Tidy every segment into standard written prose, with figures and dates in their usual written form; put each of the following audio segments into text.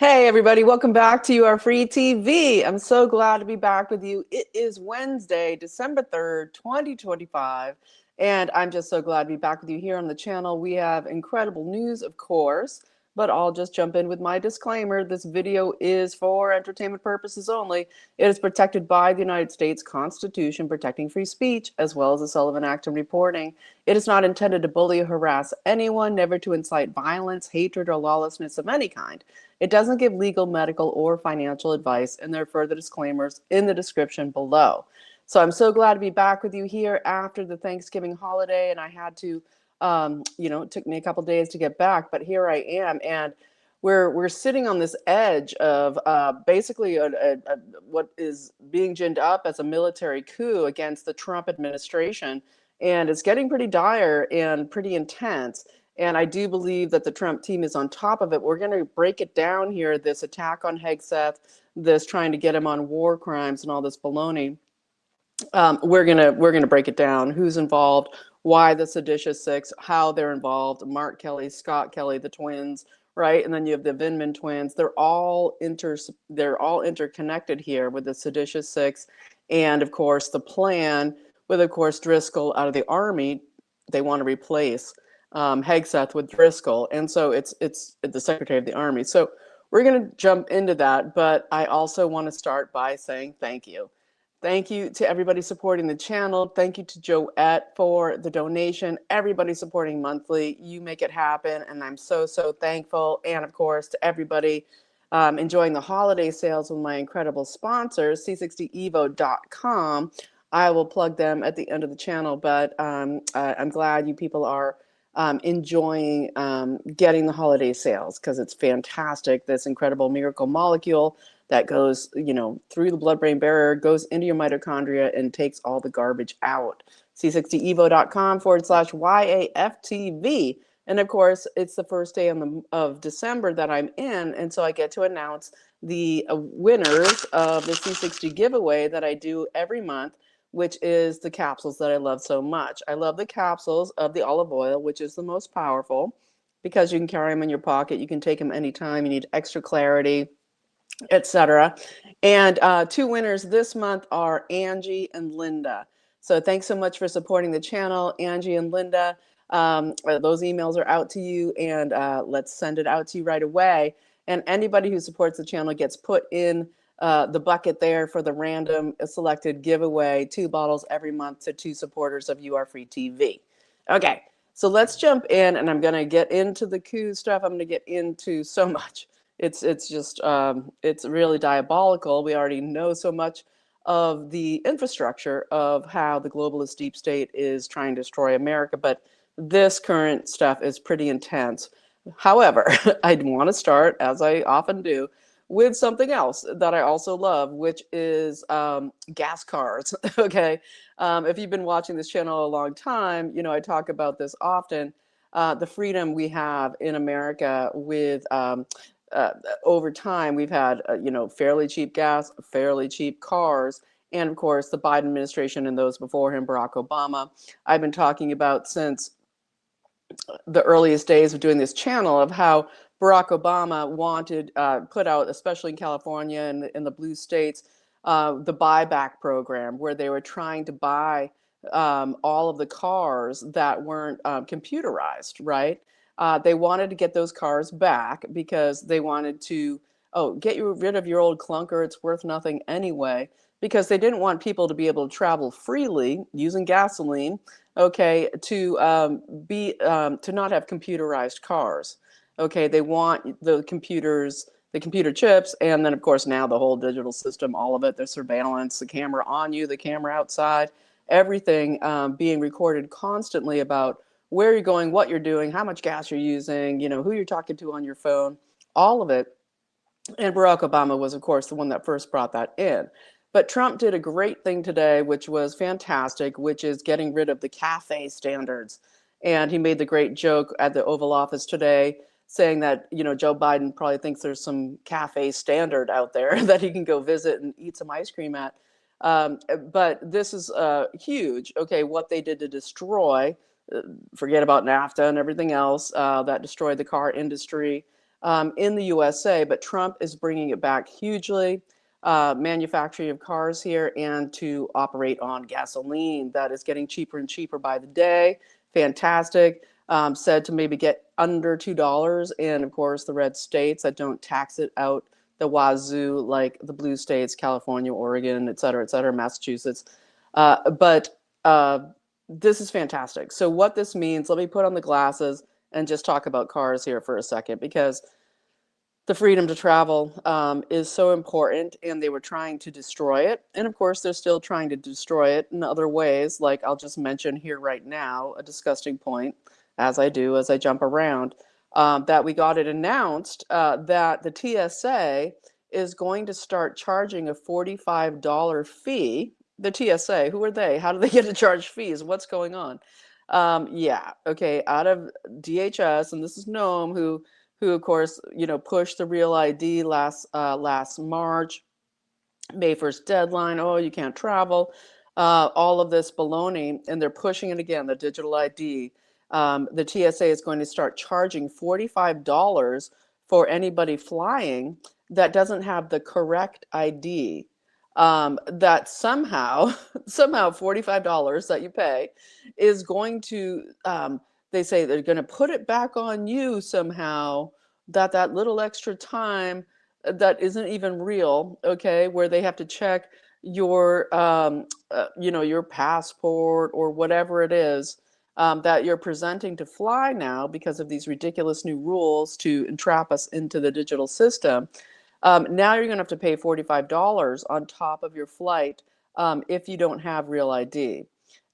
Hey everybody, welcome back to Our Free TV. I'm so glad to be back with you. It is Wednesday, December 3rd, 2025, and I'm just so glad to be back with you here on the channel. We have incredible news, of course, but I'll just jump in with my disclaimer. This video is for entertainment purposes only. It is protected by the United States Constitution, protecting free speech, as well as the Sullivan Act and reporting. It is not intended to bully or harass anyone, never to incite violence, hatred, or lawlessness of any kind. It doesn't give legal, medical, or financial advice, and there are further disclaimers in the description below. So I'm so glad to be back with you here after the Thanksgiving holiday, and I had to, it took me a couple days to get back, but here I am, and we're sitting on this edge of basically what is being ginned up as a military coup against the Trump administration, and it's getting pretty dire and pretty intense. And I do believe that the Trump team is on top of it. We're going to break it down here, this attack on Hegseth, this trying to get him on war crimes and all this baloney. We're gonna break it down. Who's involved, why the Seditious Six, how they're involved, Mark Kelly, Scott Kelly, the twins, right? And then you have the Vindman twins. They're all interconnected here with the Seditious Six. And of course, the plan with, of course, Driscoll out of the army, they want to replace Hegseth with Driscoll, and so it's the Secretary of the Army. So we're going to jump into that, but I also want to start by saying thank you. Thank you to everybody supporting the channel. Thank you to Joette for the donation. Everybody supporting monthly. You make it happen, and I'm so thankful. And of course, to everybody enjoying the holiday sales with my incredible sponsors, c60evo.com. I will plug them at the end of the channel, but I'm glad you people are enjoying getting the holiday sales, because it's fantastic. This incredible miracle molecule that goes, through the blood-brain barrier, goes into your mitochondria and takes all the garbage out. c60evo.com/YAFTV. And of course, it's the first day of December that I'm in, and so I get to announce the winners of the C60 giveaway that I do every month, which is the capsules that I love so much. I love the capsules of the olive oil, which is the most powerful, because you can carry them in your pocket. You can take them anytime. You need extra clarity, etc. And two winners this month are Angie and Linda. So thanks so much for supporting the channel, Angie and Linda. Those emails are out to you, and let's send it out to you right away. And anybody who supports the channel gets put in the bucket there for the random selected giveaway, 2 bottles every month to 2 supporters of You Are Free TV. Okay, so let's jump in, and I'm going to get into the coup stuff. I'm going to get into so much. It's just, it's really diabolical. We already know so much of the infrastructure of how the globalist deep state is trying to destroy America, but this current stuff is pretty intense. However, I want to start, as I often do, with something else that I also love, which is gas cars. Okay, if you've been watching this channel a long time, I talk about this often. The freedom we have in America with over time, we've had fairly cheap gas, fairly cheap cars, and of course the Biden administration and those before him, Barack Obama. I've been talking about since the earliest days of doing this channel of how Barack Obama wanted, put out, especially in California and in the blue states, the buyback program, where they were trying to buy all of the cars that weren't computerized, right? They wanted to get those cars back because they wanted to, get rid of your old clunker, it's worth nothing anyway, because they didn't want people to be able to travel freely using gasoline, okay, to not have computerized cars. Okay, they want the computers, the computer chips, and then of course now the whole digital system, all of it, the surveillance, the camera on you, the camera outside, everything being recorded constantly about where you're going, what you're doing, how much gas you're using, who you're talking to on your phone, all of it. And Barack Obama was, of course, the one that first brought that in. But Trump did a great thing today, which was fantastic, which is getting rid of the CAFE standards. And he made the great joke at the Oval Office today, saying that, Joe Biden probably thinks there's some CAFE standard out there that he can go visit and eat some ice cream at. But this is huge, okay, what they did to destroy, forget about NAFTA and everything else that destroyed the car industry. in the USA, but Trump is bringing it back hugely. Manufacturing of cars here and to operate on gasoline that is getting cheaper and cheaper by the day. Fantastic. Said to maybe get under $2, and of course the red states that don't tax it out the wazoo, like the blue states, California, Oregon, et cetera, Massachusetts. But this is fantastic. So what this means, let me put on the glasses and just talk about cars here for a second, because the freedom to travel is so important, and they were trying to destroy it. And of course, they're still trying to destroy it in other ways, like I'll just mention here right now, a disgusting point, as I do as I jump around, that we got it announced that the TSA is going to start charging a $45 fee. The TSA, who are they? How do they get to charge fees? What's going on? Yeah, okay, out of DHS, and this is Nome, who of course, pushed the real ID last March, May 1st deadline. Oh, you can't travel. All of this baloney, and they're pushing it again, the digital ID. The TSA is going to start charging $45 for anybody flying that doesn't have the correct ID. That somehow $45 that you pay is going to, they say they're going to put it back on you somehow, that little extra time that isn't even real, okay, where they have to check your, your passport or whatever it is that you're presenting to fly now because of these ridiculous new rules to entrap us into the digital system. Now you're going to have to pay $45 on top of your flight if you don't have real ID.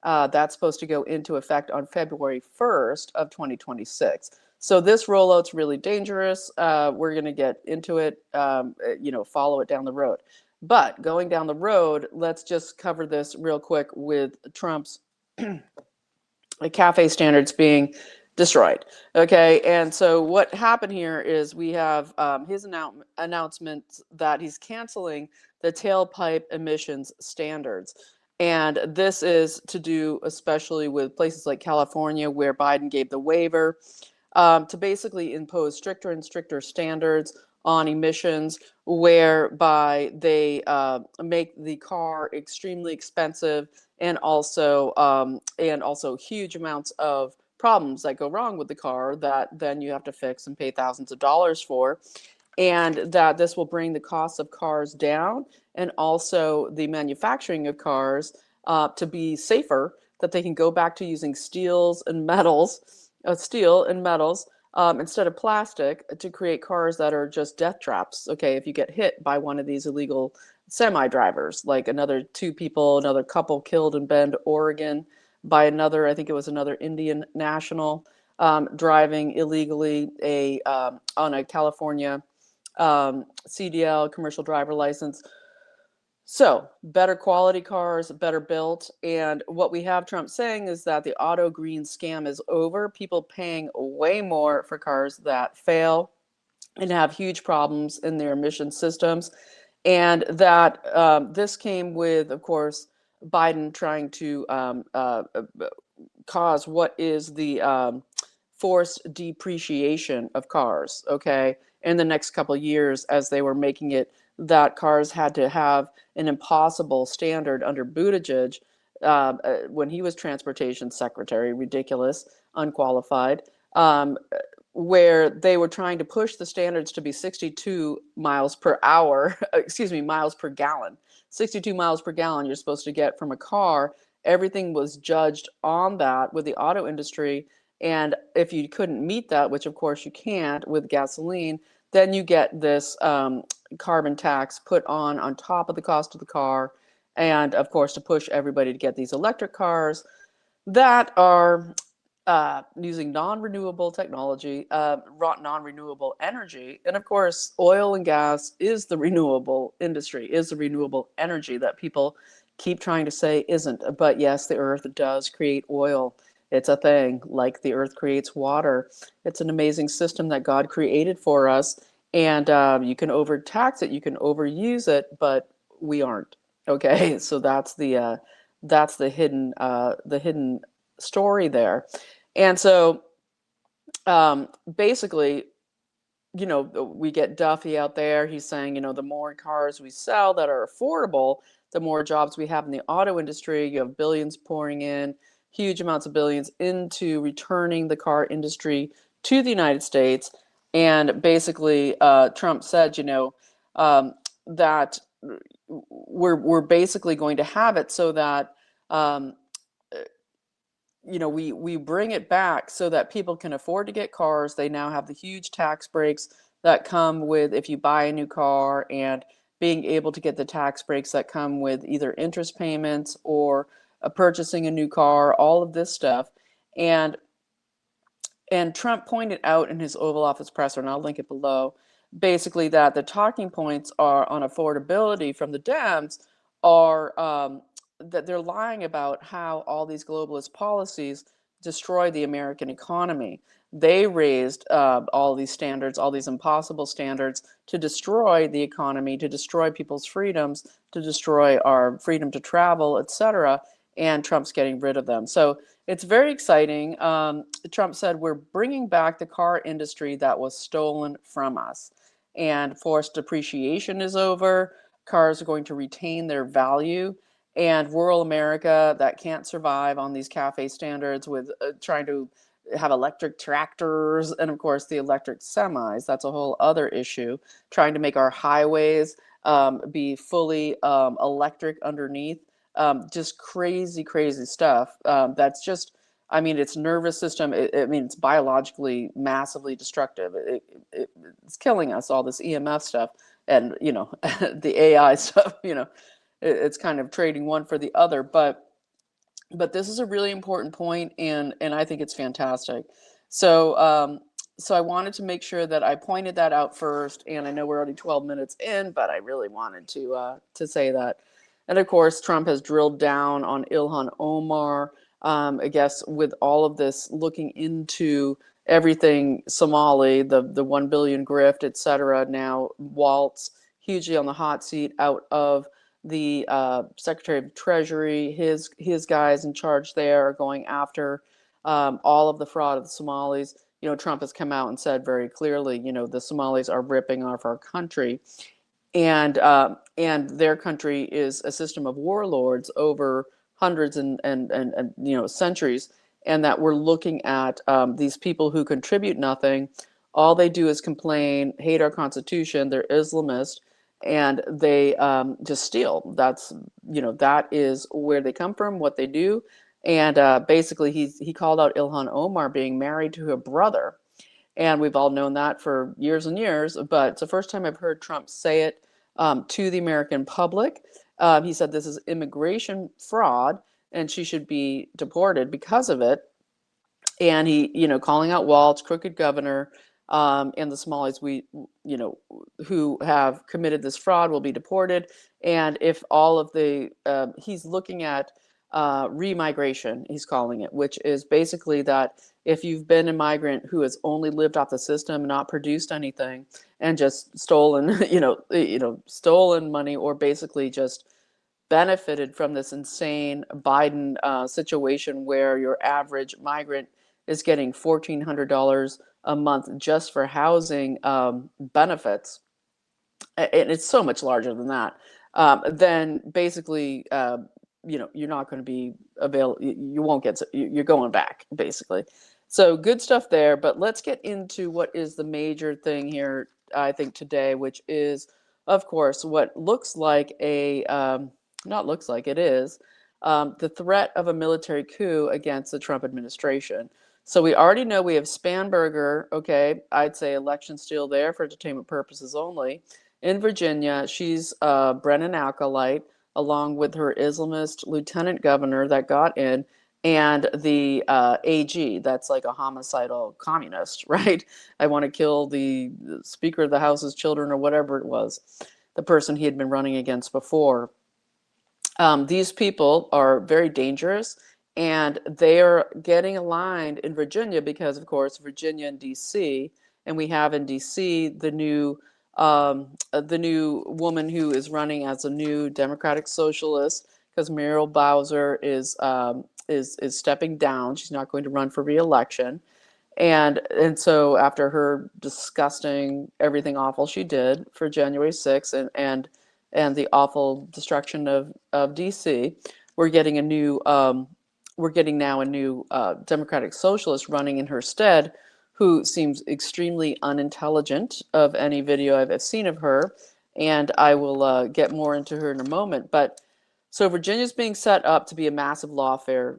That's supposed to go into effect on February 1st of 2026. So this rollout's really dangerous. We're going to get into it, follow it down the road. But going down the road, let's just cover this real quick with Trump's CAFE standards being destroyed. Okay, and so what happened here is we have his announcement that he's canceling the tailpipe emissions standards. And this is to do especially with places like California, where Biden gave the waiver to basically impose stricter and stricter standards on emissions, whereby they make the car extremely expensive, and also huge amounts of problems that go wrong with the car that then you have to fix and pay thousands of dollars for. And that this will bring the cost of cars down, and also the manufacturing of cars to be safer, that they can go back to using steel and metals instead of plastic, to create cars that are just death traps. Okay, if you get hit by one of these illegal semi drivers, like another couple killed in Bend, Oregon, by another, I think it was another Indian national driving illegally on a California CDL, commercial driver license. So better quality cars, better built. And what we have Trump saying is that the auto green scam is over. People paying way more for cars that fail and have huge problems in their emission systems. And that this came with, of course, Biden trying to cause what is the forced depreciation of cars, okay, in the next couple of years, as they were making it that cars had to have an impossible standard under Buttigieg when he was transportation secretary, ridiculous, unqualified, where they were trying to push the standards to be 62 miles per hour, miles per gallon. 62 miles per gallon you're supposed to get from a car. Everything was judged on that with the auto industry. And if you couldn't meet that, which of course you can't with gasoline, then you get this carbon tax put on top of the cost of the car. And of course, to push everybody to get these electric cars that are using non-renewable technology, non-renewable energy. And of course, oil and gas is the renewable industry, is the renewable energy that people keep trying to say isn't. But yes, the earth does create oil. It's a thing, like the earth creates water. It's an amazing system that God created for us. And you can overtax it, you can overuse it, but we aren't. Okay, so that's the hidden story there. And so basically, we get Duffy out there. He's saying, the more cars we sell that are affordable, the more jobs we have in the auto industry. You have billions pouring in, huge amounts of billions into returning the car industry to the United States. And basically, Trump said, that we're basically going to have it so that um, we bring it back so that people can afford to get cars. They now have the huge tax breaks that come with if you buy a new car, and being able to get the tax breaks that come with either interest payments or purchasing a new car, all of this stuff. And Trump pointed out in his Oval Office presser, and I'll link it below, basically that the talking points are on affordability from the Dems are that they're lying about how all these globalist policies destroy the American economy. They raised all these standards, all these impossible standards to destroy the economy, to destroy people's freedoms, to destroy our freedom to travel, etc. And Trump's getting rid of them. So it's very exciting. Trump said we're bringing back the car industry that was stolen from us. And forced depreciation is over. Cars are going to retain their value. And rural America that can't survive on these CAFE standards with trying to have electric tractors and, of course, the electric semis. That's a whole other issue. Trying to make our highways be fully electric underneath. Just crazy, crazy stuff. That's just, its nervous system. It's biologically massively destructive. It's killing us, all this EMF stuff and, the AI stuff, it's kind of trading one for the other. But this is a really important point, and I think it's fantastic. So so I wanted to make sure that I pointed that out first, and I know we're already 12 minutes in, but I really wanted to say that. And of course, Trump has drilled down on Ilhan Omar. I guess with all of this looking into everything Somali, the 1 billion grift, etc. Now Waltz hugely on the hot seat out of the Secretary of Treasury. His guys in charge there are going after all of the fraud of the Somalis. Trump has come out and said very clearly, the Somalis are ripping off our country, and their country is a system of warlords over hundreds and centuries, and that we're looking at these people who contribute nothing. All they do is complain, hate our Constitution. They're Islamist, and they just steal. That is where they come from, what they do. And basically, he called out Ilhan Omar being married to her brother. And we've all known that for years and years, but it's the first time I've heard Trump say it to the American public. He said this is immigration fraud, and she should be deported because of it. And he, calling out Waltz, crooked governor, and the Somalis who have committed this fraud will be deported. And if all of the, he's looking at remigration, he's calling it, which is basically that if you've been a migrant who has only lived off the system, not produced anything, and just stolen, stolen money, or basically just benefited from this insane Biden situation where your average migrant is getting $1,400 a month just for housing benefits, and it's so much larger than that, then basically, you're not going to be available. You won't get, you're going back, basically. So good stuff there, but let's get into what is the major thing here, I think, today, which is, of course, what looks like a, not looks like, it is, the threat of a military coup against the Trump administration. So we already know we have Spanberger, okay, I'd say election steal there for entertainment purposes only. In Virginia, she's Brennan acolyte, along with her Islamist lieutenant governor that got in, and the AG, that's like a homicidal communist, right? I want to kill the Speaker of the House's children, or whatever it was, the person he had been running against before. These people are very dangerous, and they are getting aligned in Virginia because, of course, Virginia and DC, and we have in DC the new woman who is running as a new Democratic Socialist, because Muriel Bowser is stepping down. She's not going to run for re-election. And so after her disgusting everything awful she did for January 6th and the awful destruction of DC, we're getting a new we're getting now a new democratic socialist running in her stead, who seems extremely unintelligent of any video I've seen of her, and I will get more into her in a moment. But so Virginia's being set up to be a massive lawfare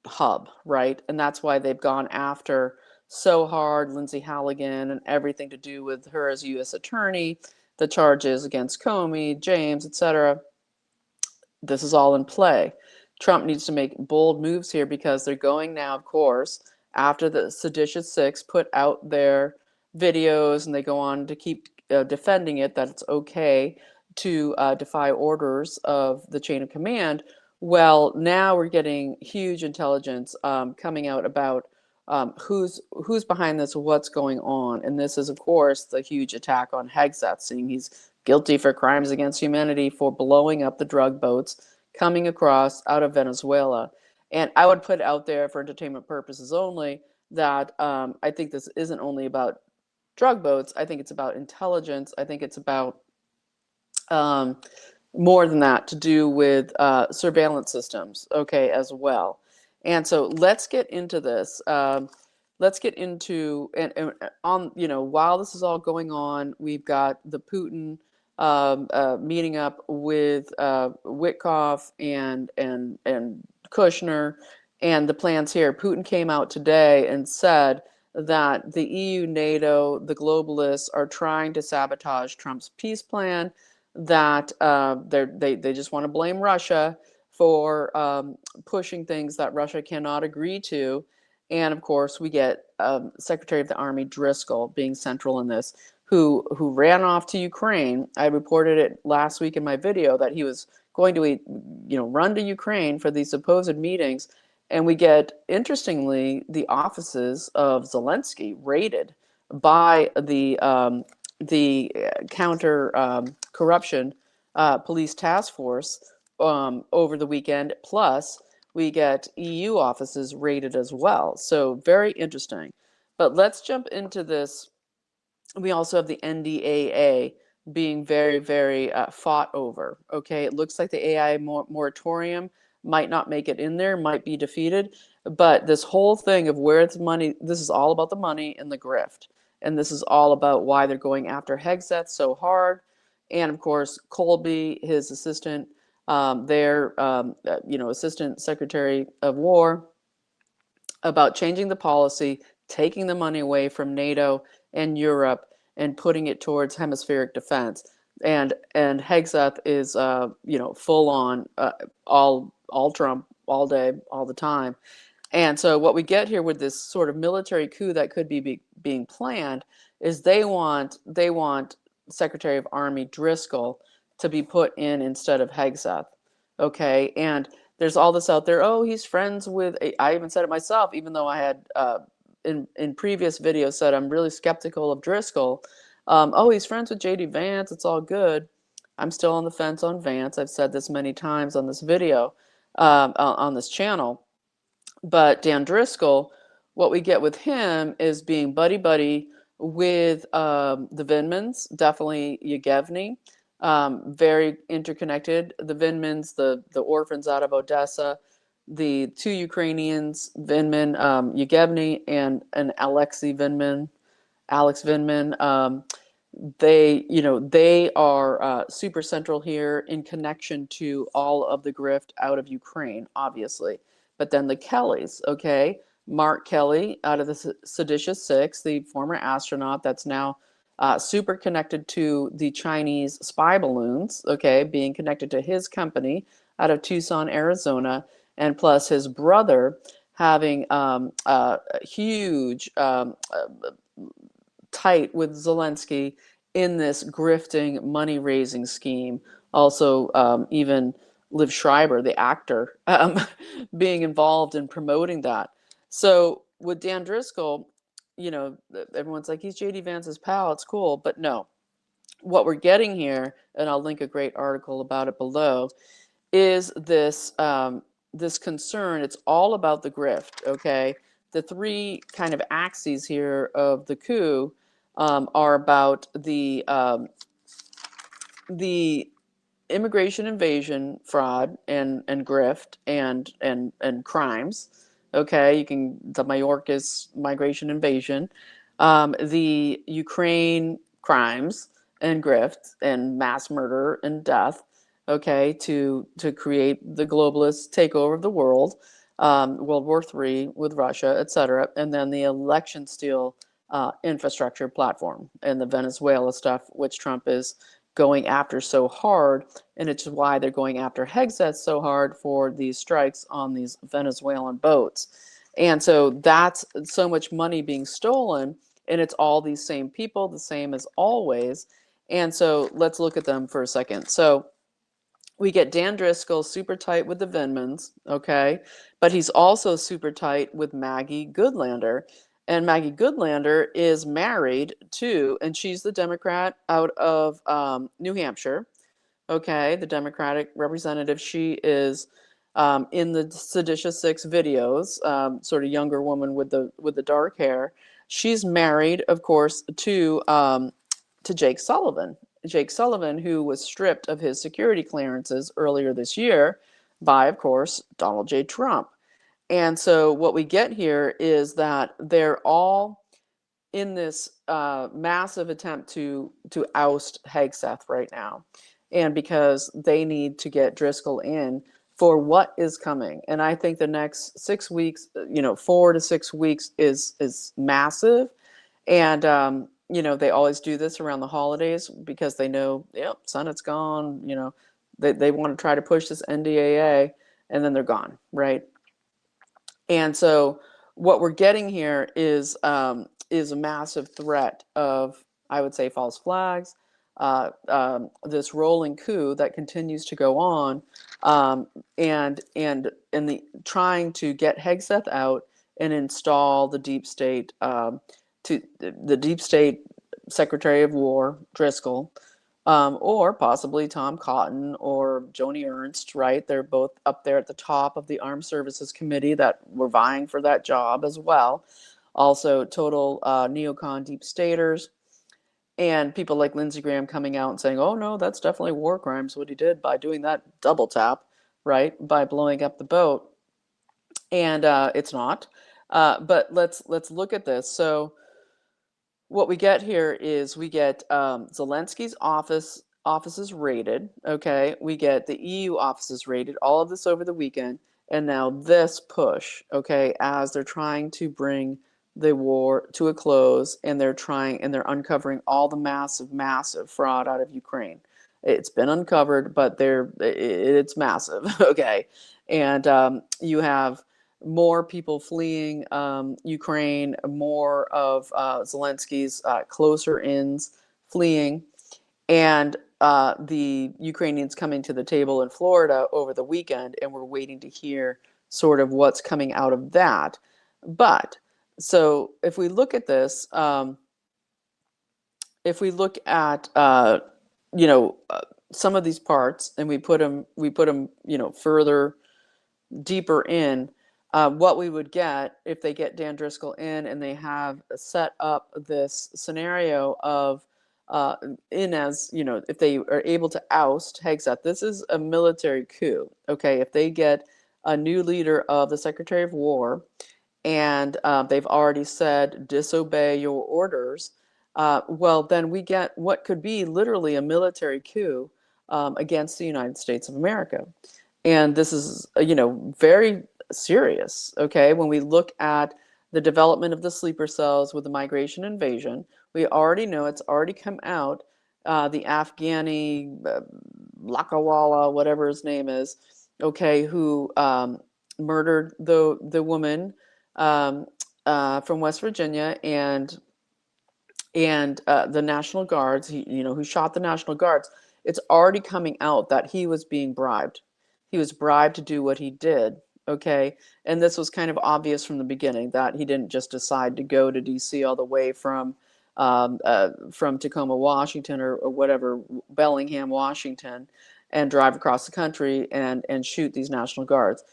hub, right? And that's why they've gone after so hard Lindsay Halligan and everything to do with her as U.S. attorney, the charges against Comey, James, etc. This is all in play. Trump needs to make bold moves here because they're going now, of course, after the Seditious Six put out their videos and they go on to keep defending it, that it's okay to defy orders of the chain of command. Well, now we're getting huge intelligence coming out about who's behind this, what's going on. And this is, of course, the huge attack on Hegseth, saying he's guilty for crimes against humanity for blowing up the drug boats coming across out of Venezuela. And I would put out there for entertainment purposes only that I think this isn't only about drug boats. I think it's about intelligence. I think it's about more than that, to do with surveillance systems, okay, as well. And so let's get into this. Let's get into, and on, while this is all going on, we've got the Putin meeting up with Witkoff and Kushner, and the plans here. Putin came out today and said that the EU, NATO, the globalists are trying to sabotage Trump's peace plan, that they just want to blame Russia for pushing things that Russia cannot agree to. And of course, we get Secretary of the Army Driscoll being central in this, who ran off to Ukraine. I reported it last week in my video that he was going to run to Ukraine for these supposed meetings. And we get, interestingly, the offices of Zelensky raided by the counter corruption police task force over the weekend. Plus, we get EU offices raided as well. So very interesting. But let's jump into this. We also have the NDAA being very, very fought over. Okay, it looks like the AI moratorium might not make it in there, might be defeated. But this whole thing of where it's money, this is all about the money and the grift. And this is all about why they're going after Hegseth so hard. And of course, Colby, his assistant, their assistant secretary of war, about changing the policy, taking the money away from NATO and Europe and putting it towards hemispheric defense. And Hegseth is full on all Trump all day, all the time. And so what we get here with this sort of military coup that could be being planned is they want Secretary of Army Driscoll to be put in instead of Hegseth. Okay, and there's all this out there. Oh, he's friends with. I even said it myself, even though I had in previous videos said I'm really skeptical of Driscoll. Oh, he's friends with J.D. Vance. It's all good. I'm still on the fence on Vance. I've said this many times on this video, on this channel. But Dan Driscoll, what we get with him is being buddy-buddy with the Vindmans, definitely Yevgeny, very interconnected. The Vindmans, the orphans out of Odessa, the two Ukrainians, Vindman, Yevgeny, and Alexei Vindman, Alex Vindman. They are super central here in connection to all of the grift out of Ukraine, obviously. But then the Kellys, okay? Mark Kelly out of the Seditious Six, the former astronaut that's now super connected to the Chinese spy balloons, okay? Being connected to his company out of Tucson, Arizona, and plus his brother having a huge tight with Zelensky in this grifting money-raising scheme. Also, even Liv Schreiber, the actor, being involved in promoting that. So with Dan Driscoll, everyone's like, he's J.D. Vance's pal, it's cool, but no. What we're getting here, and I'll link a great article about it below, is this this concern. It's all about the grift, okay? the three kind of axes here of the coup are about the immigration invasion, fraud, and grift, and crimes. Okay, you can the Mayorkas migration invasion, the Ukraine crimes and grift and mass murder and death. Okay, to create the globalist takeover of the world, World War III with Russia, etc., and then the election steal infrastructure platform and the Venezuela stuff, which Trump is going after so hard, and it's why they're going after Hegseth so hard for these strikes on these Venezuelan boats. And so that's so much money being stolen, and it's all these same people, the same as always. And so let's look at them for a second. So we get Dan Driscoll super tight with the Vindmans, okay? But he's also super tight with Maggie Goodlander. And Maggie Goodlander is married to, and she's the Democrat out of New Hampshire, okay? The Democratic representative. She is in the Seditious Six videos, sort of younger woman with the dark hair. She's married, of course, to Jake Sullivan. Jake Sullivan, who was stripped of his security clearances earlier this year by, of course, Donald J. Trump. And so what we get here is that they're all in this massive attempt to oust Hegseth right now. And because they need to get Driscoll in for what is coming. And I think the next 6 weeks, 4 to 6 weeks is massive. And they always do this around the holidays because they know, yep, Senate's gone. They want to try to push this NDAA, and then they're gone, right? And so what we're getting here is a massive threat of, I would say, false flags, this rolling coup that continues to go on, and the trying to get Hegseth out and install the deep state. To the deep state Secretary of War, Driscoll, or possibly Tom Cotton or Joni Ernst, right? They're both up there at the top of the Armed Services Committee that were vying for that job as well. Also, total neocon deep staters. And people like Lindsey Graham coming out and saying, oh, no, that's definitely war crimes, what he did by doing that double tap, right? By blowing up the boat. And it's not. But let's look at this. So what we get here is we get Zelensky's offices raided. Okay, we get the EU offices raided. All of this over the weekend, and now this push. Okay, as they're trying to bring the war to a close, and they're uncovering all the massive fraud out of Ukraine. It's been uncovered, but it's massive. Okay, and you have more people fleeing Ukraine, more of Zelensky's closer ins fleeing, and the Ukrainians coming to the table in Florida over the weekend, and we're waiting to hear sort of what's coming out of that. But so if we look at this, if we look at some of these parts, and we put them further deeper in, what we would get if they get Dan Driscoll in and they have set up this scenario of if they are able to oust Hegseth. This is a military coup. Okay, if they get a new leader of the Secretary of War, and they've already said disobey your orders, well, then we get what could be literally a military coup against the United States of America. And this is, very serious, okay? When we look at the development of the sleeper cells with the migration invasion, we already know it's already come out. The Afghani, Lakawala, whatever his name is, okay, who murdered the woman from West Virginia, and the National Guards, who shot the National Guards. It's already coming out that he was being bribed. He was bribed to do what he did, okay? And this was kind of obvious from the beginning, that he didn't just decide to go to D.C. all the way from Tacoma, Washington, or whatever, Bellingham, Washington, and drive across the country and shoot these National Guards.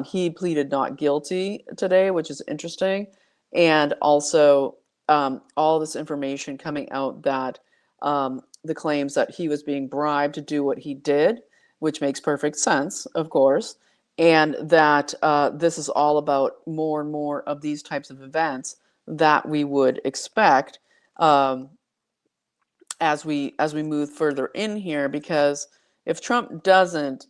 He pleaded not guilty today, which is interesting. And also all this information coming out that the claims that he was being bribed to do what he did, which makes perfect sense, of course, and that this is all about more and more of these types of events that we would expect as we move further in here, because if Trump doesn't,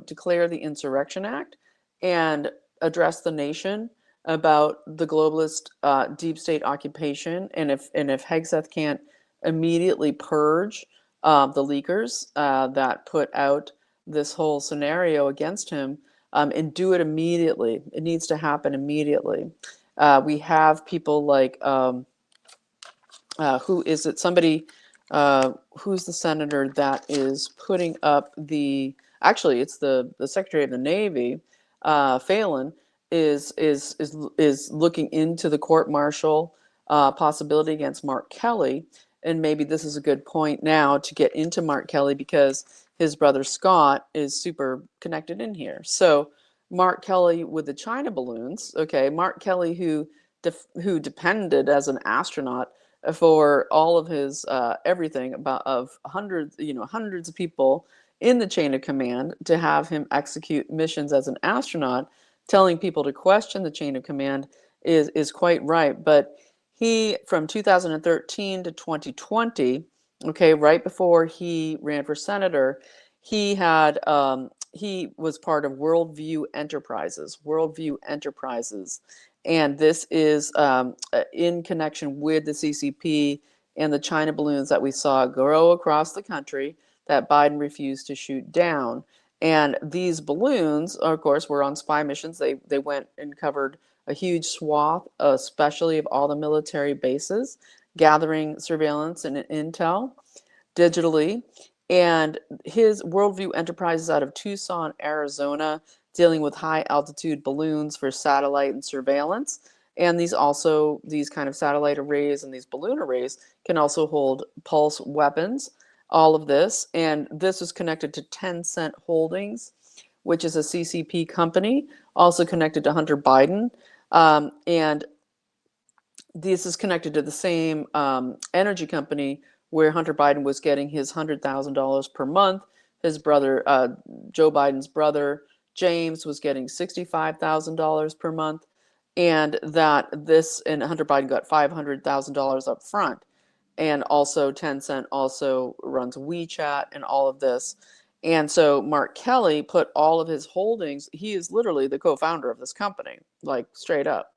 declare the Insurrection Act and address the nation about the globalist deep state occupation, and if Hegseth can't immediately purge the leakers that put out this whole scenario against him, and do it immediately, it needs to happen immediately. We have people like who is it? Somebody who's the senator that is putting up the? Actually, it's the Secretary of the Navy, Phelan, is looking into the court-martial possibility against Mark Kelly, and maybe this is a good point now to get into Mark Kelly because his brother Scott is super connected in here. So Mark Kelly with the China balloons, okay, Mark Kelly who depended as an astronaut for all of his everything about of hundreds of people in the chain of command to have him execute missions as an astronaut, telling people to question the chain of command is quite right. But he, from 2013 to 2020, okay, right before he ran for senator, he had he was part of Worldview Enterprises, and this is in connection with the CCP and the China balloons that we saw grow across the country that Biden refused to shoot down. And these balloons, of course, were on spy missions. They went and covered a huge swath, especially of all the military bases, gathering surveillance and intel digitally. And his Worldview Enterprises out of Tucson, Arizona, dealing with high altitude balloons for satellite and surveillance. And these kind of satellite arrays and these balloon arrays can also hold pulse weapons, all of this. And this was connected to Tencent Holdings, which is a CCP company, also connected to Hunter Biden. And this is connected to the same energy company where Hunter Biden was getting his $100,000 per month. His brother, Joe Biden's brother, James, was getting $65,000 per month. And and Hunter Biden got $500,000 up front. And also Tencent also runs WeChat and all of this. And so Mark Kelly put all of his holdings, he is literally the co-founder of this company, like straight up.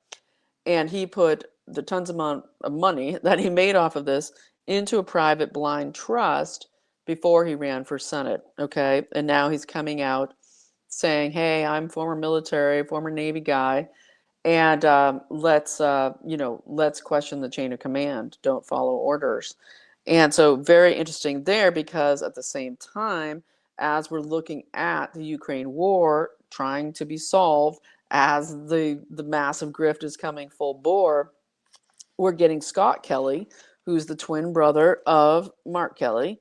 And he put the tons amount of money that he made off of this into a private blind trust before he ran for Senate, okay? And now he's coming out saying, hey, I'm former military, former Navy guy, and let's question the chain of command. Don't follow orders. And so very interesting there, because at the same time, as we're looking at the Ukraine war trying to be solved, as the massive grift is coming full bore, we're getting Scott Kelly, who's the twin brother of Mark Kelly,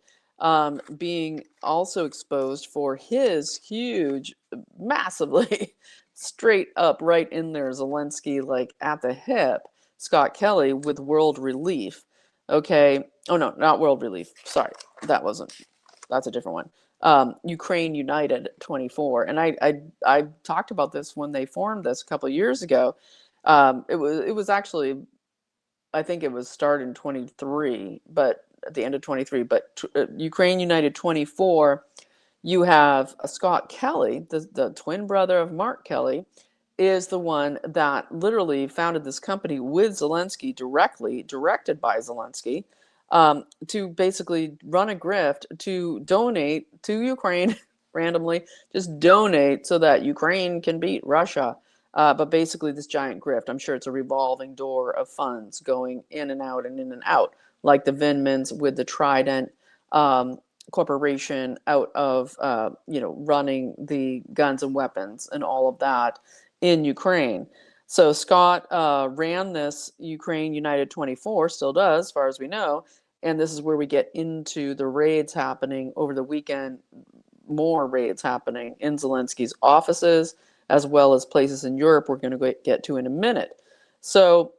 being also exposed for his huge, massively straight up right in there, Zelensky, like at the hip, Scott Kelly with World Relief. Okay. Oh, no, not World Relief. Sorry. That's a different one. Ukraine United 24. And I talked about this when they formed this a couple of years ago. It was actually, I think it was started in 23, but at the end of 23, but Ukraine United 24, you have Scott Kelly, the twin brother of Mark Kelly, is the one that literally founded this company with Zelensky, directed by Zelensky, to basically run a grift to donate to Ukraine randomly, just donate so that Ukraine can beat Russia. But basically this giant grift, I'm sure it's a revolving door of funds going in and out and in and out, like the Vindmans with the Trident corporation out of, running the guns and weapons and all of that in Ukraine. So Scott ran this Ukraine United 24, still does, as far as we know. And this is where we get into the raids happening over the weekend, more raids happening in Zelensky's offices, as well as places in Europe we're going to get to in a minute. So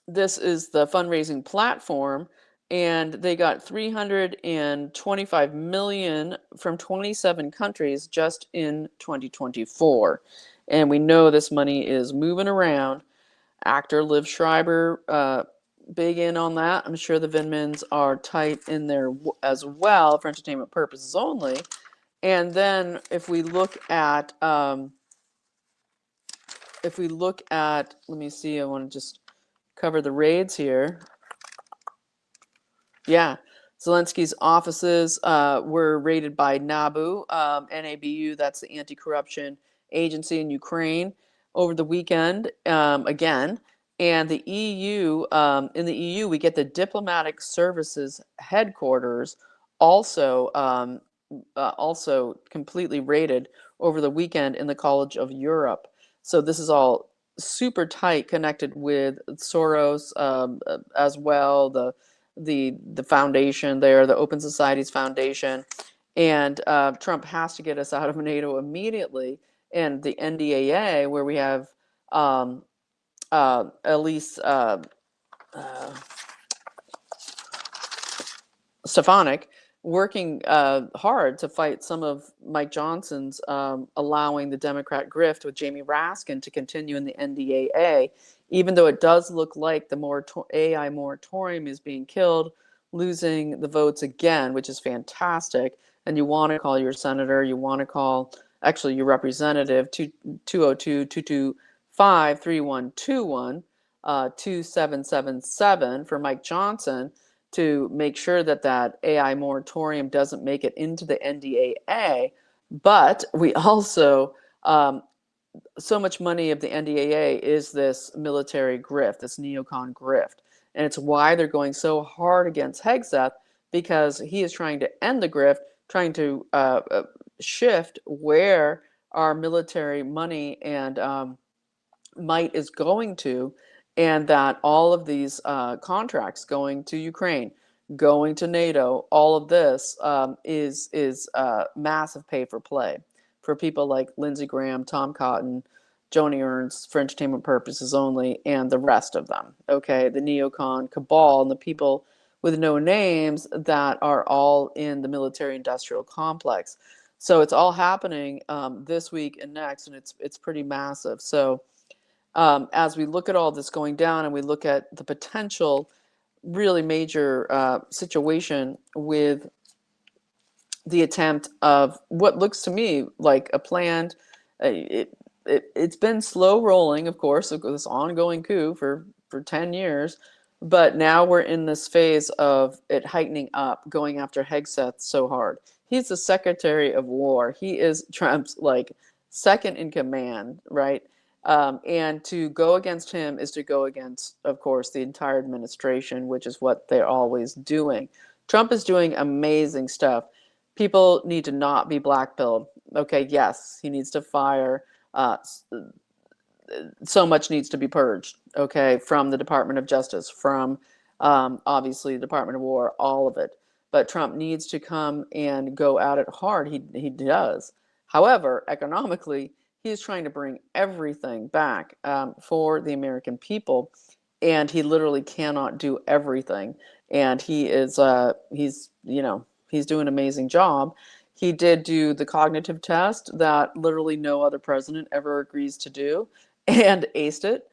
this is the fundraising platform, and they got 325 million from 27 countries just in 2024. And we know this money is moving around. Actor Liv Schreiber, big in on that. I'm sure the Vindmans are tight in there as well for entertainment purposes only. And then if we look at, let me see, I want to just cover the raids here. Yeah, Zelensky's offices were raided by NABU, NABU, that's the anti-corruption agency in Ukraine, over the weekend again. And the EU, in the EU, we get the diplomatic services headquarters also also completely raided over the weekend in the College of Europe. So this is all super tight connected with Soros as well, the foundation there, the Open Societies Foundation. And Trump has to get us out of NATO immediately. And the NDAA, where we have at least Stefanik working hard to fight some of Mike Johnson's allowing the Democrat grift with Jamie Raskin to continue in the NDAA, even though it does look like the AI moratorium is being killed, losing the votes again, which is fantastic. And you want to call your senator, you want to call actually your representative, 202-225-3121, 2777 for Mike Johnson, to make sure that that AI moratorium doesn't make it into the NDAA. But we also, so much money of the NDAA is this military grift, this neocon grift. And it's why they're going so hard against Hegseth, because he is trying to end the grift, trying to shift where our military money and might is going to, and that all of these contracts going to Ukraine, going to NATO, all of this is massive pay for play for people like Lindsey Graham, Tom Cotton, Joni Ernst, for entertainment purposes only, and the rest of them. Okay, the neocon cabal and the people with no names that are all in the military-industrial complex. So it's all happening this week and next, and it's pretty massive. So as we look at all this going down and we look at the potential really major situation with the attempt of what looks to me like a planned, it's been slow rolling, of course, this ongoing coup for 10 years, but now we're in this phase of it heightening up, going after Hegseth so hard. He's the Secretary of War. He is Trump's like second in command, right? And to go against him is to go against, of course, the entire administration, which is what they're always doing. Trump is doing amazing stuff. People need to not be blackpilled. Okay, yes, he needs to fire. So much needs to be purged, okay, from the Department of Justice, from obviously the Department of War, all of it. But Trump needs to come and go at it hard. He does. However, economically, he's trying to bring everything back for the American people, and he literally cannot do everything. And he is he's doing an amazing job. He did do the cognitive test that literally no other president ever agrees to do, and aced it,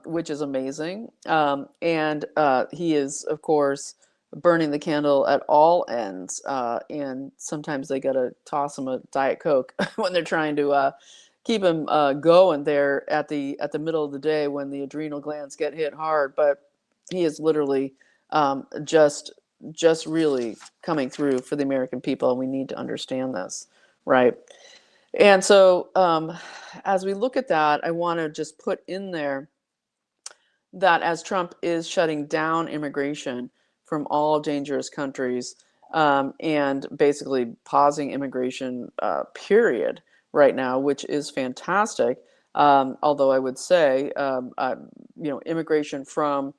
which is amazing. And he is, of course, burning the candle at all ends. And sometimes they got to toss him a Diet Coke when they're trying to keep him going there at the middle of the day when the adrenal glands get hit hard. But he is literally just really coming through for the American people, and we need to understand this, right? And so as we look at that, I want to just put in there that as Trump is shutting down immigration from all dangerous countries and basically pausing immigration, period, right now, which is fantastic. Although I would say, immigration from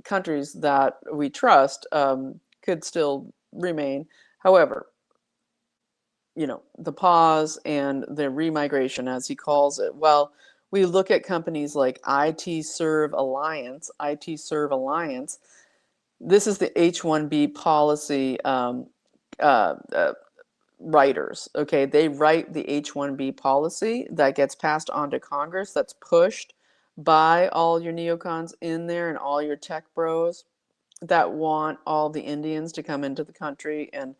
countries that we trust could still remain. However, the pause and the remigration, as he calls it. Well, we look at companies like IT Serve Alliance. This is the H-1B policy uh, uh, writers. Okay, they write the H-1B policy that gets passed on to Congress. That's pushed by all your neocons in there and all your tech bros that want all the Indians to come into the country. And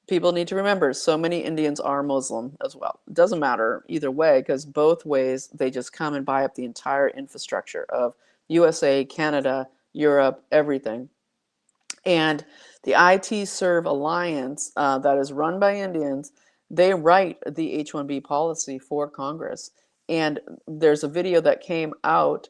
people need to remember, so many Indians are Muslim as well. It doesn't matter either way, because both ways they just come and buy up the entire infrastructure of USA, Canada, Europe, everything. And the IT Serve Alliance, that is run by Indians, they write the H-1B policy for Congress. And there's a video that came out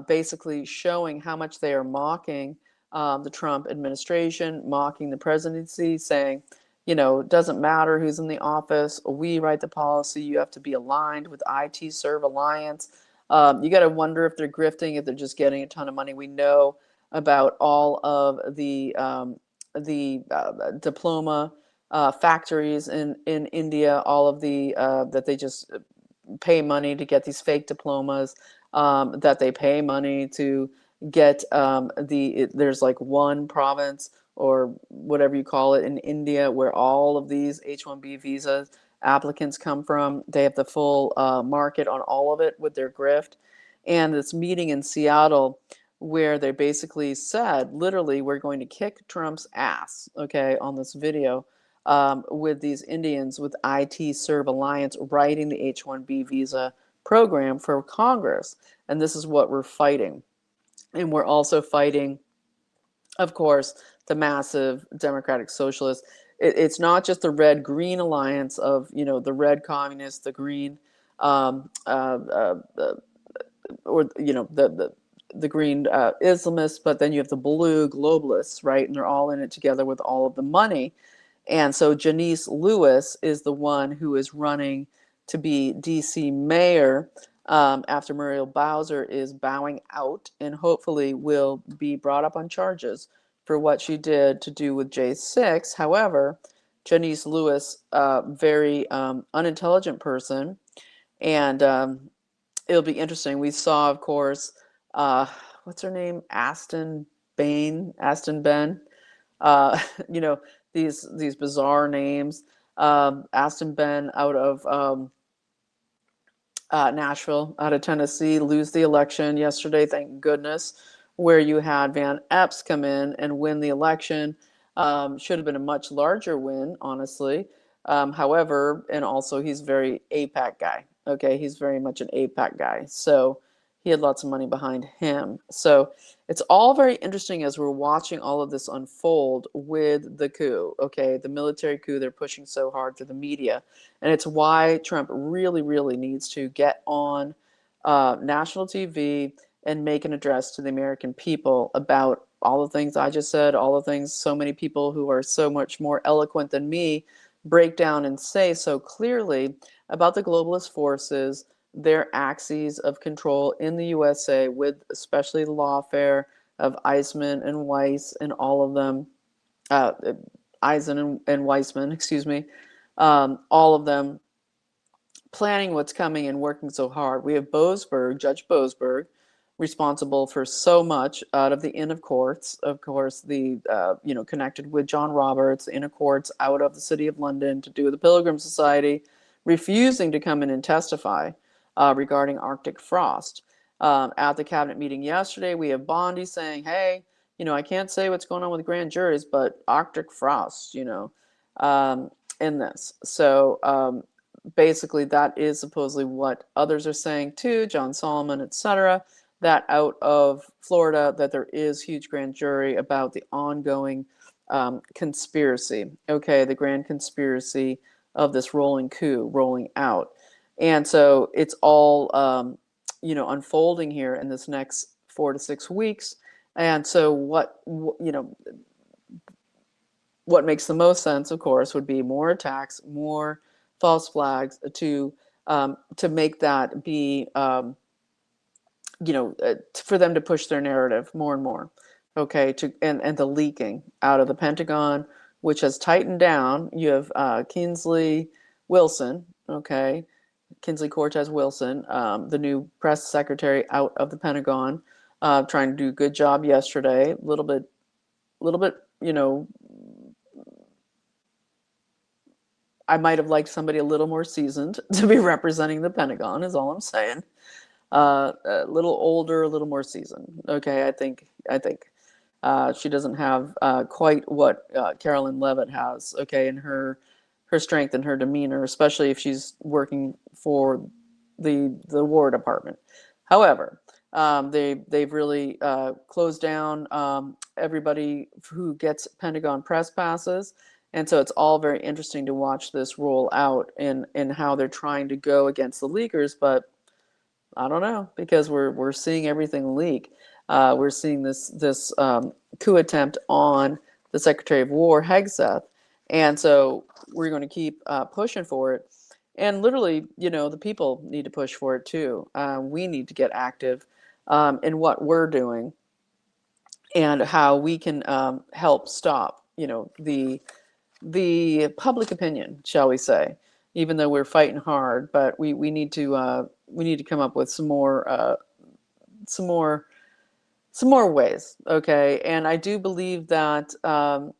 basically showing how much they are mocking the Trump administration, mocking the presidency, saying, it doesn't matter who's in the office. We write the policy. You have to be aligned with IT Serve Alliance. You got to wonder if they're grifting, if they're just getting a ton of money. We know about all of the diploma factories in India, all of the that they just pay money to get these fake diplomas, that they pay money to get there's like one province or whatever you call it in India where all of these H-1B visa applicants come from. They have the full market on all of it with their grift. And this meeting in Seattle where they basically said, literally, we're going to kick Trump's ass, okay, on this video, with these Indians with IT Serve Alliance writing the H-1B visa program for Congress. And this is what we're fighting. And we're also fighting, of course, the massive Democratic Socialists. It's not just the red-green alliance of, the red communists, the green, or, the green Islamists, but then you have the blue globalists, right? And they're all in it together with all of the money. And so Janice Lewis is the one who is running to be DC mayor after Muriel Bowser is bowing out and hopefully will be brought up on charges for what she did to do with J6. However, Janice Lewis, very unintelligent person, and it'll be interesting. We saw, of course, what's her name? Aston Ben. Uh, you know, these bizarre names. Aston Ben out of Nashville, out of Tennessee, lose the election yesterday, thank goodness, where you had Van Epps come in and win the election. Should have been a much larger win, honestly. However, and also he's very APAC guy. Okay, he's very much an APAC guy. So he had lots of money behind him. So it's all very interesting as we're watching all of this unfold with the coup. Okay, the military coup they're pushing so hard through the media. And it's why Trump really, really needs to get on national TV and make an address to the American people about all the things I just said, all the things so many people who are so much more eloquent than me break down and say so clearly about the globalist forces, their axes of control in the USA, with especially the lawfare of Eisman and Weiss and all of them, Eisen and Weissman, excuse me, all of them planning what's coming and working so hard. We have Boasberg, Judge Boasberg, responsible for so much out of the Inn of Courts, of course, the connected with John Roberts, Inn of Courts out of the City of London to do with the Pilgrim Society, refusing to come in and testify regarding Arctic frost. At the cabinet meeting yesterday, we have Bondi saying, hey, I can't say what's going on with grand juries, but Arctic frost, in this. So basically that is supposedly what others are saying too, John Solomon, etc., that out of Florida, that there is huge grand jury about the ongoing conspiracy, okay, the grand conspiracy of this rolling coup rolling out. And so it's all, unfolding here in this next 4 to 6 weeks. And so what makes the most sense, of course, would be more attacks, more false flags to make that be, for them to push their narrative more and more, okay, and the leaking out of the Pentagon, which has tightened down. You have Kingsley Wilson, okay, Kingsley Cortez Wilson, the new press secretary out of the Pentagon, trying to do a good job yesterday. A little bit, you know, I might have liked somebody a little more seasoned to be representing the Pentagon, is all I'm saying. A little older, a little more seasoned. Okay, I think she doesn't have quite what Carolyn Leavitt has. Okay, in her strength and her demeanor, especially if she's working for the War Department. However, they've really closed down everybody who gets Pentagon press passes. And so it's all very interesting to watch this roll out in how they're trying to go against the leakers. But I don't know, because we're seeing everything leak. We're seeing this coup attempt on the Secretary of War, Hegseth. And so we're going to keep pushing for it. And literally, the people need to push for it too. We need to get active in what we're doing and how we can help stop, the public opinion, shall we say, even though we're fighting hard. But we need to come up with some more ways. Okay. And I do believe that a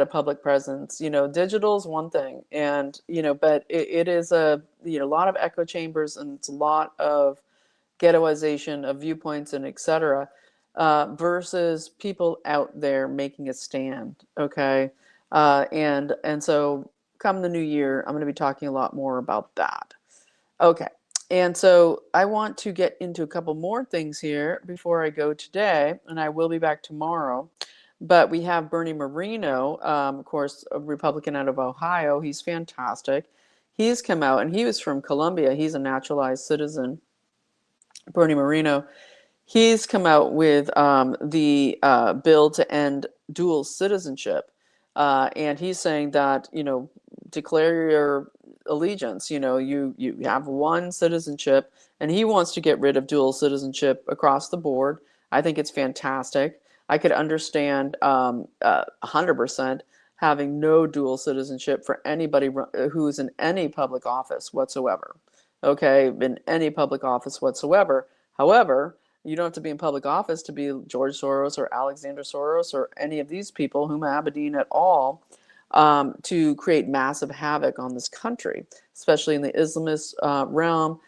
public presence, digital is one thing, and but it is a lot of echo chambers, and it's a lot of ghettoization of viewpoints and etc. Versus people out there making a stand. Okay. And so come the new year, I'm going to be talking a lot more about that. Okay. And so I want to get into a couple more things here before I go today, and I will be back tomorrow. But we have Bernie Moreno, of course, a Republican out of Ohio. He's fantastic. He's come out, and he was from Colombia. He's a naturalized citizen, Bernie Moreno. He's come out with the bill to end dual citizenship. And he's saying that, declare your allegiance, you have one citizenship, and he wants to get rid of dual citizenship across the board. I think it's fantastic. I could understand 100% having no dual citizenship for anybody who's in any public office whatsoever. Okay, in any public office whatsoever. However, you don't have to be in public office to be George Soros or Alexander Soros or any of these people, Huma Abedin at all, to create massive havoc on this country, especially in the Islamist realm.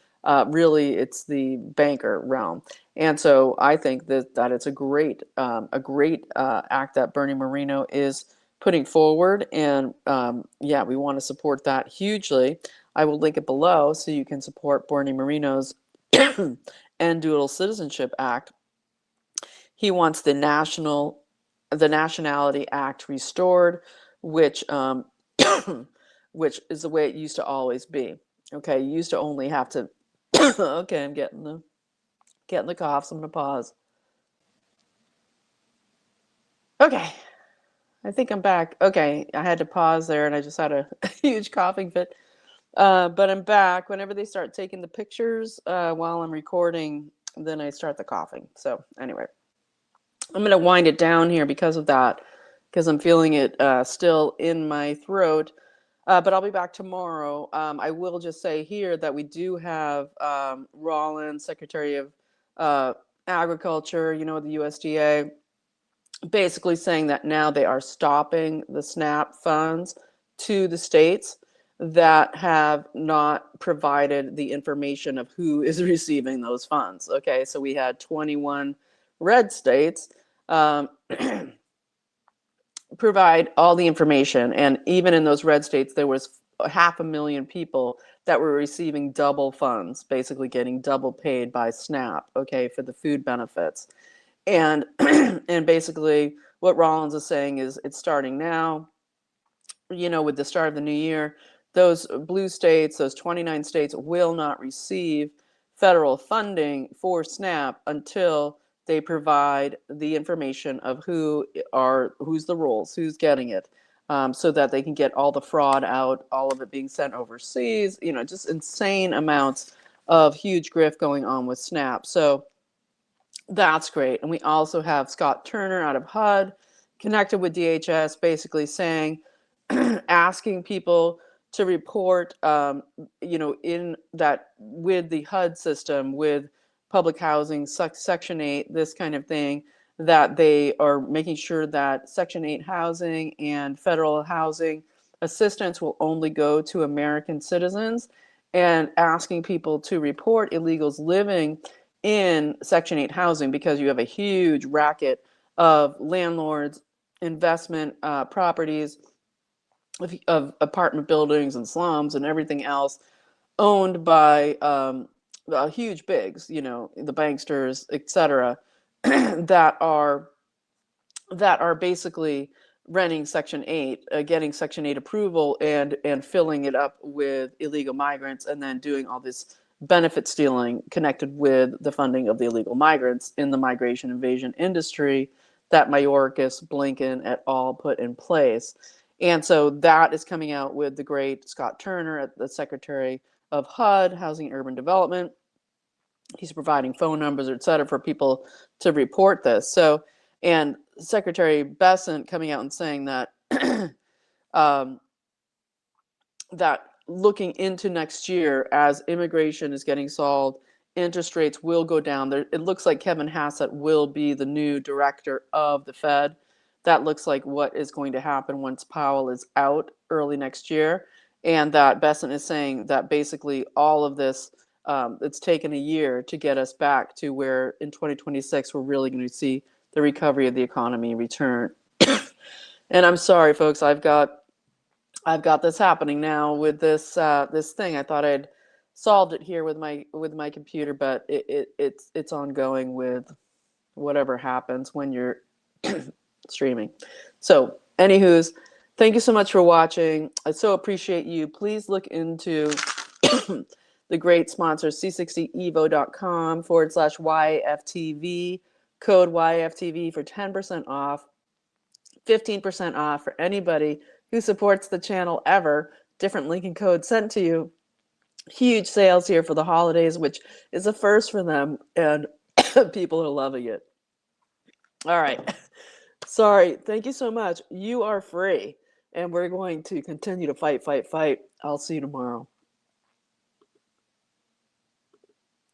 Really, it's the banker realm. And so I think that it's a great act that Bernie Moreno is putting forward. And we want to support that hugely. I will link it below so you can support Bernie Moreno's End Dual Citizenship Act. He wants the Nationality Act restored, which which is the way it used to always be. Okay, you used to only have to. Okay, I'm getting the coughs. I'm gonna pause. Okay, I think I'm back. Okay, I had to pause there, and I just had a huge coughing fit. But I'm back. Whenever they start taking the pictures while I'm recording, then I start the coughing. So anyway, I'm going to wind it down here because of that, because I'm feeling it still in my throat. But I'll be back tomorrow. I will just say here that we do have Rollins, Secretary of Agriculture, the USDA, basically saying that now they are stopping the SNAP funds to the states that have not provided the information of who is receiving those funds. Okay, so we had 21 red states provide all the information, and even in those red states, there was 500,000 people that were receiving double funds, basically getting double paid by SNAP, okay, for the food benefits. And and basically what Rollins is saying is it's starting now, with the start of the new year. Those blue states, those 29 states, will not receive federal funding for SNAP until they provide the information of who's the rolls, who's getting it, so that they can get all the fraud out, all of it being sent overseas, just insane amounts of huge grift going on with SNAP. So that's great. And we also have Scott Turner out of HUD connected with DHS, basically saying, asking people to report, in that with the HUD system, with public housing, Section 8, this kind of thing, that they are making sure that Section 8 housing and federal housing assistance will only go to American citizens, and asking people to report illegals living in Section 8 housing, because you have a huge racket of landlords, investment properties, of apartment buildings and slums and everything else owned by huge bigs, the banksters, etc., that are basically renting Section 8, getting Section 8 approval, and filling it up with illegal migrants, and then doing all this benefit stealing connected with the funding of the illegal migrants in the migration invasion industry that Mayorkas, Blinken et al. Put in place. And so that is coming out with the great Scott Turner, the Secretary of HUD, Housing and Urban Development. He's providing phone numbers, et cetera, for people to report this. So, and Secretary Bessent coming out and saying that that looking into next year, as immigration is getting solved, interest rates will go down. It looks like Kevin Hassett will be the new director of the Fed. That looks like what is going to happen once Powell is out early next year. And that Bessent is saying that basically all of this, it's taken a year to get us back to where in 2026 we're really going to see the recovery of the economy return. And I'm sorry, folks, I've got this happening now with this this thing. I thought I'd solved it here with my computer, but it's ongoing with whatever happens when you're streaming. So, anywho's, thank you so much for watching. I so appreciate you. Please look into the great sponsor, c60evo.com/YFTV, code YFTV for 10% off, 15% off for anybody who supports the channel ever. Different link and code sent to you. Huge sales here for the holidays, which is a first for them, and people are loving it. All right. Sorry. Thank you so much. You are free, and we're going to continue to fight. I'll see you tomorrow.